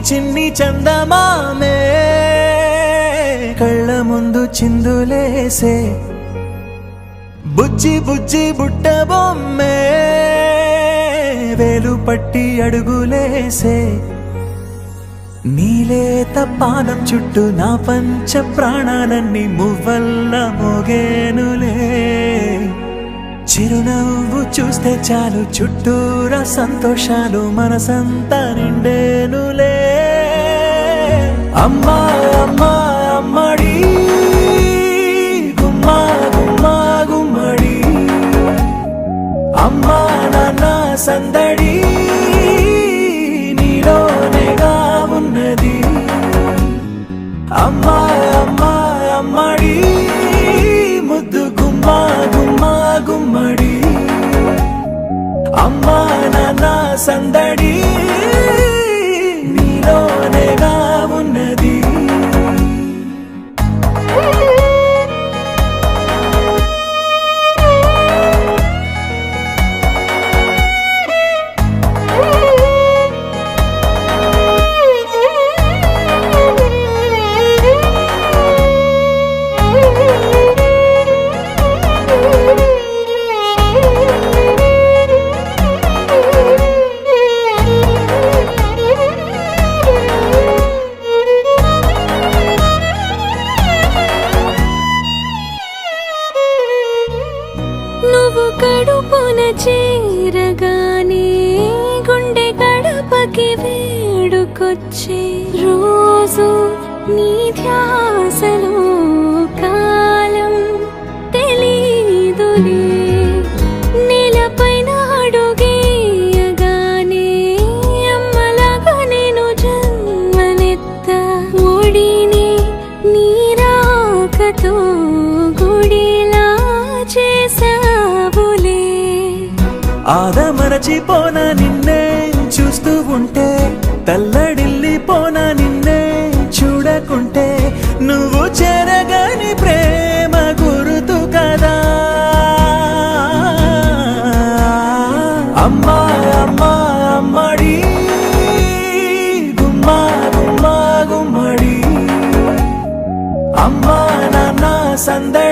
చిన్ని చందమామే కళ్ళ ముందు చిందులేసే బుజ్జి బుజ్జి బుట్ట బొమ్మే వేలు పట్టి అడుగులేసే నీలేత పానం చుట్టూ నా పంచ ప్రాణాలన్నీ మువ్వల్ల మోగేనులే చిరునవ్వు చూస్తే చాలు చుట్టూరా సంతోషాలు మనసంతా నిండేనులే అమ్మా అమ్మా అమ్మడి గుమ్మా గుమ్మా గుమ్మడి అమ్మా నాన్న సందడి నీలోనేగా ఉన్నది అమ్మా అమ్మా అమ్మడి ముద్దు గుమ్మా గుమ్మా గుమ్మడి అమ్మా నాన్న సందడి నీలోనేగా ఉన్నది నువ్వు కడుపున చేరగానే గుండె గడపకి వేడుకొచ్చే రోజు నీ ధ్యాసలో కాలం తెలీదులే నేలపైన అడుగేయగానే అమ్మలాగా నేను జన్మనెత్త ఒడిని నీ రాకతో గుడిలా చేసావులే ఆదమరచిపోనా నిన్నే చూస్తూ ఉంటే తల్లడిల్లిపోనా నిన్నే చూడకుంటే నువ్వు చెరగని ప్రేమ గురుతు కదా అమ్మా అమ్మా అమ్మడి గుమ్మా గుమ్మా గుమ్మడి అమ్మా నాన్న సందడి